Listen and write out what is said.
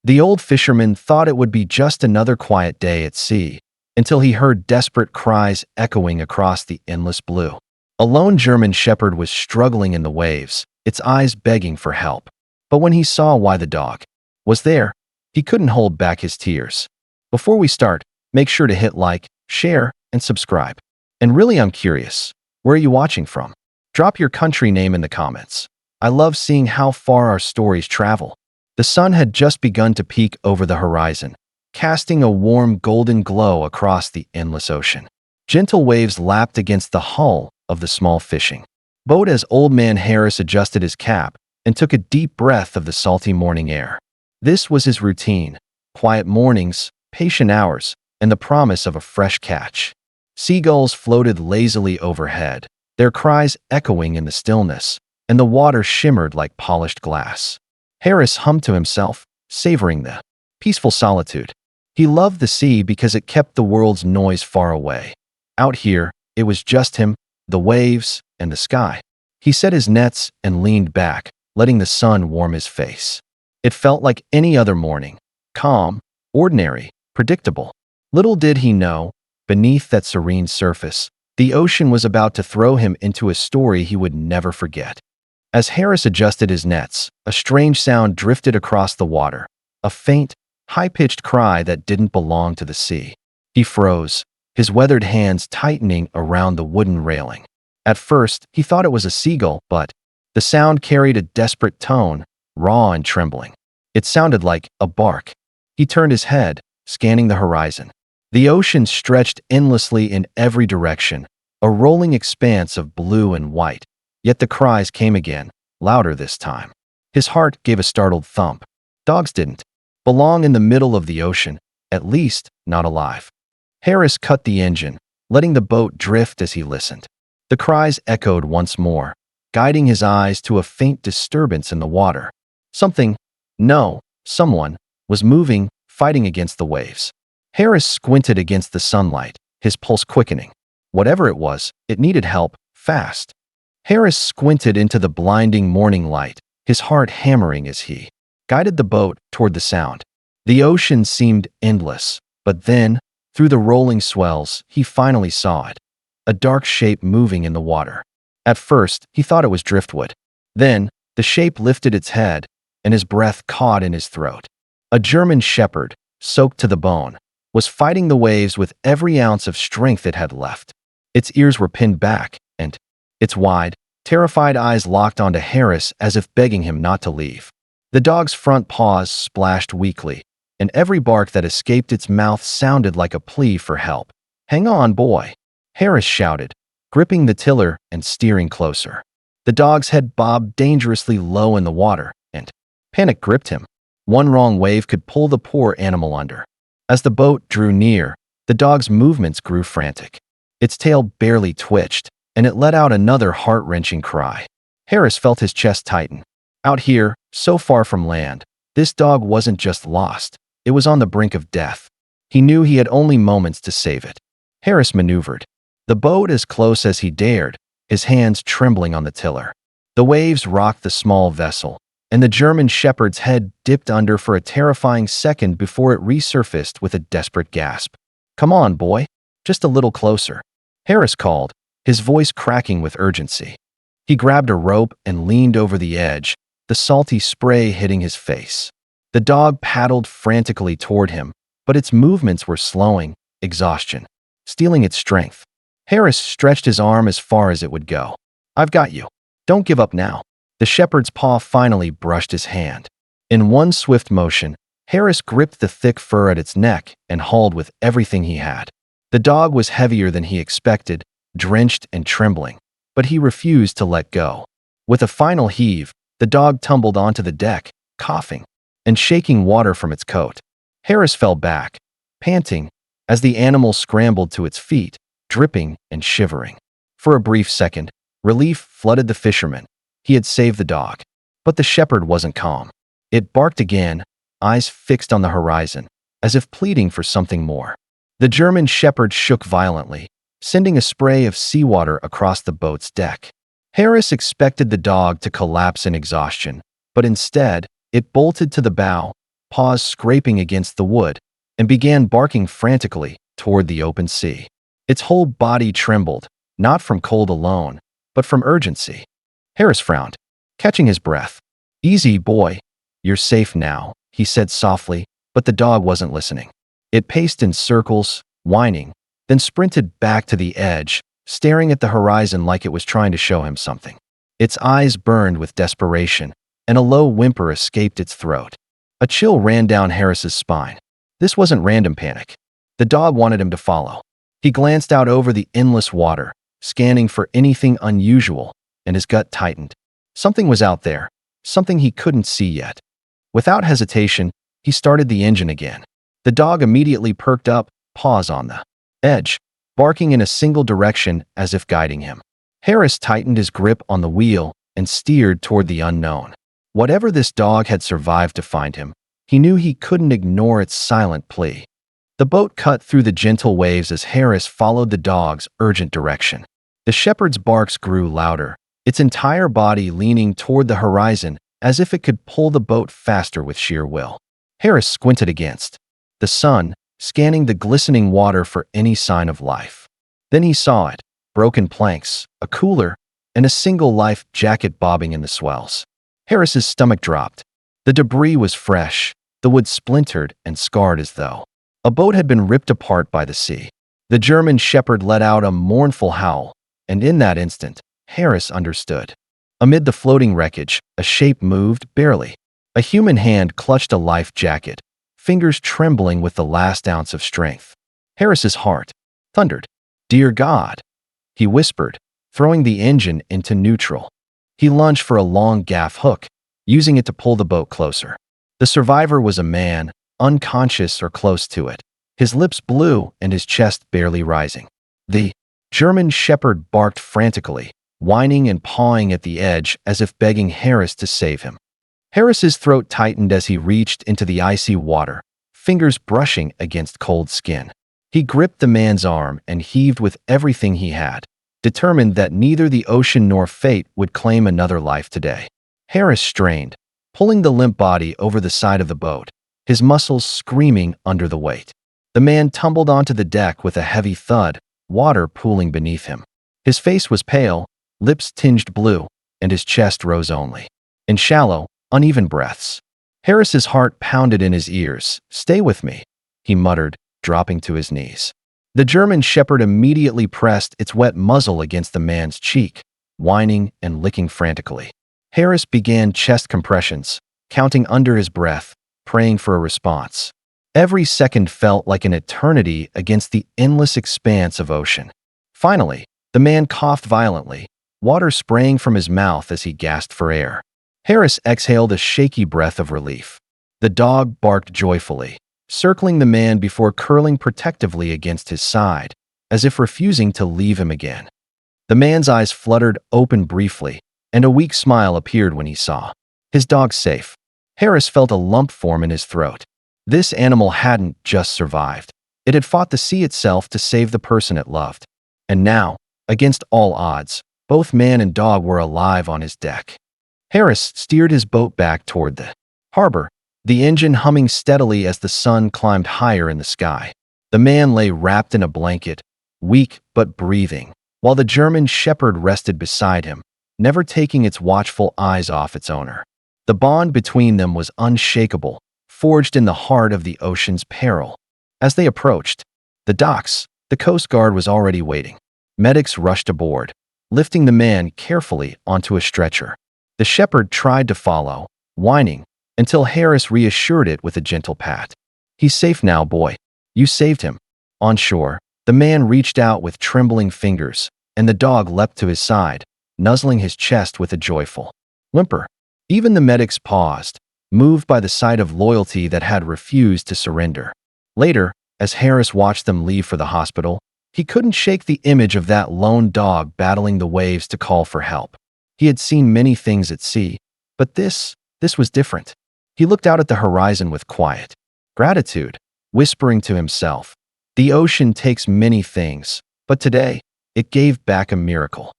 The old fisherman thought it would be just another quiet day at sea, until he heard desperate cries echoing across the endless blue. A lone German shepherd was struggling in the waves, its eyes begging for help. But when he saw why the dog was there, he couldn't hold back his tears. Before we start, make sure to hit like, share, and subscribe. And really, I'm curious, where are you watching from? Drop your country name in the comments. I love seeing how far our stories travel. The sun had just begun to peek over the horizon, casting a warm golden glow across the endless ocean. Gentle waves lapped against the hull of the small fishing boat as Old Man Harris adjusted his cap and took a deep breath of the salty morning air. This was his routine: quiet mornings, patient hours, and the promise of a fresh catch. Seagulls floated lazily overhead, their cries echoing in the stillness, and the water shimmered like polished glass. Harris hummed to himself, savoring the peaceful solitude. He loved the sea because it kept the world's noise far away. Out here, it was just him, the waves, and the sky. He set his nets and leaned back, letting the sun warm his face. It felt like any other morning, calm, ordinary, predictable. Little did he know, beneath that serene surface, the ocean was about to throw him into a story he would never forget. As Harris adjusted his nets, a strange sound drifted across the water, a faint, high-pitched cry that didn't belong to the sea. He froze, his weathered hands tightening around the wooden railing. At first, he thought it was a seagull, but the sound carried a desperate tone, raw and trembling. It sounded like a bark. He turned his head, scanning the horizon. The ocean stretched endlessly in every direction, a rolling expanse of blue and white. Yet the cries came again, louder this time. His heart gave a startled thump. Dogs didn't belong in the middle of the ocean, at least not alive. Harris cut the engine, letting the boat drift as he listened. The cries echoed once more, guiding his eyes to a faint disturbance in the water. Someone was moving, fighting against the waves. Harris squinted against the sunlight, his pulse quickening. Whatever it was, it needed help, fast. Harris squinted into the blinding morning light, his heart hammering as he guided the boat toward the sound. The ocean seemed endless, but then, through the rolling swells, he finally saw it. A dark shape moving in the water. At first, he thought it was driftwood. Then, the shape lifted its head, and his breath caught in his throat. A German shepherd, soaked to the bone, was fighting the waves with every ounce of strength it had left. Its ears were pinned back, and its wide, terrified eyes locked onto Harris as if begging him not to leave. The dog's front paws splashed weakly, and every bark that escaped its mouth sounded like a plea for help. "Hang on, boy," Harris shouted, gripping the tiller and steering closer. The dog's head bobbed dangerously low in the water, and panic gripped him. One wrong wave could pull the poor animal under. As the boat drew near, the dog's movements grew frantic. Its tail barely twitched, and it let out another heart-wrenching cry. Harris felt his chest tighten. Out here, so far from land, this dog wasn't just lost, it was on the brink of death. He knew he had only moments to save it. Harris maneuvered the boat as close as he dared, his hands trembling on the tiller. The waves rocked the small vessel, and the German shepherd's head dipped under for a terrifying second before it resurfaced with a desperate gasp. "Come on, boy, just a little closer," Harris called, his voice cracking with urgency. He grabbed a rope and leaned over the edge, the salty spray hitting his face. The dog paddled frantically toward him, but its movements were slowing, exhaustion stealing its strength. Harris stretched his arm as far as it would go. "I've got you. Don't give up now." The shepherd's paw finally brushed his hand. In one swift motion, Harris gripped the thick fur at its neck and hauled with everything he had. The dog was heavier than he expected, drenched and trembling, but he refused to let go. With a final heave, the dog tumbled onto the deck, coughing and shaking water from its coat. Harris fell back, panting, as the animal scrambled to its feet, dripping and shivering. For a brief second, relief flooded the fisherman. He had saved the dog. But the shepherd wasn't calm. It barked again, eyes fixed on the horizon, as if pleading for something more. The German shepherd shook violently, sending a spray of seawater across the boat's deck. Harris expected the dog to collapse in exhaustion, but instead, it bolted to the bow, paws scraping against the wood, and began barking frantically toward the open sea. Its whole body trembled, not from cold alone, but from urgency. Harris frowned, catching his breath. "Easy, boy. You're safe now," he said softly, but the dog wasn't listening. It paced in circles, whining, then sprinted back to the edge, staring at the horizon like it was trying to show him something. Its eyes burned with desperation, and a low whimper escaped its throat. A chill ran down Harris's spine. This wasn't random panic. The dog wanted him to follow. He glanced out over the endless water, scanning for anything unusual, and his gut tightened. Something was out there, something he couldn't see yet. Without hesitation, he started the engine again. The dog immediately perked up, paws on the edge, barking in a single direction as if guiding him. Harris tightened his grip on the wheel and steered toward the unknown. Whatever this dog had survived to find him, he knew he couldn't ignore its silent plea. The boat cut through the gentle waves as Harris followed the dog's urgent direction. The shepherd's barks grew louder, its entire body leaning toward the horizon as if it could pull the boat faster with sheer will. Harris squinted against the sun, scanning the glistening water for any sign of life. Then he saw it, broken planks, a cooler, and a single life jacket bobbing in the swells. Harris's stomach dropped. The debris was fresh, the wood splintered and scarred as though a boat had been ripped apart by the sea. The German shepherd let out a mournful howl, and in that instant, Harris understood. Amid the floating wreckage, a shape moved, barely. A human hand clutched a life jacket, fingers trembling with the last ounce of strength. Harris's heart thundered. "Dear God," he whispered, throwing the engine into neutral. He lunged for a long gaff hook, using it to pull the boat closer. The survivor was a man, unconscious or close to it, his lips blue and his chest barely rising. The German shepherd barked frantically, whining and pawing at the edge as if begging Harris to save him. Harris's throat tightened as he reached into the icy water, fingers brushing against cold skin. He gripped the man's arm and heaved with everything he had, determined that neither the ocean nor fate would claim another life today. Harris strained, pulling the limp body over the side of the boat, his muscles screaming under the weight. The man tumbled onto the deck with a heavy thud, water pooling beneath him. His face was pale, lips tinged blue, and his chest rose only in shallow, uneven breaths. Harris's heart pounded in his ears. "Stay with me," he muttered, dropping to his knees. The German shepherd immediately pressed its wet muzzle against the man's cheek, whining and licking frantically. Harris began chest compressions, counting under his breath, praying for a response. Every second felt like an eternity against the endless expanse of ocean. Finally, the man coughed violently, water spraying from his mouth as he gasped for air. Harris exhaled a shaky breath of relief. The dog barked joyfully, circling the man before curling protectively against his side, as if refusing to leave him again. The man's eyes fluttered open briefly, and a weak smile appeared when he saw his dog safe. Harris felt a lump form in his throat. This animal hadn't just survived. It had fought the sea itself to save the person it loved. And now, against all odds, both man and dog were alive on his deck. Harris steered his boat back toward the harbor, the engine humming steadily as the sun climbed higher in the sky. The man lay wrapped in a blanket, weak but breathing, while the German shepherd rested beside him, never taking its watchful eyes off its owner. The bond between them was unshakable, forged in the heart of the ocean's peril. As they approached the docks, the Coast Guard was already waiting. Medics rushed aboard, lifting the man carefully onto a stretcher. The shepherd tried to follow, whining, until Harris reassured it with a gentle pat. "He's safe now, boy. You saved him." On shore, the man reached out with trembling fingers, and the dog leapt to his side, nuzzling his chest with a joyful whimper. Even the medics paused, moved by the sight of loyalty that had refused to surrender. Later, as Harris watched them leave for the hospital, he couldn't shake the image of that lone dog battling the waves to call for help. He had seen many things at sea, but this was different. He looked out at the horizon with quiet gratitude, whispering to himself, "The ocean takes many things, but today, it gave back a miracle."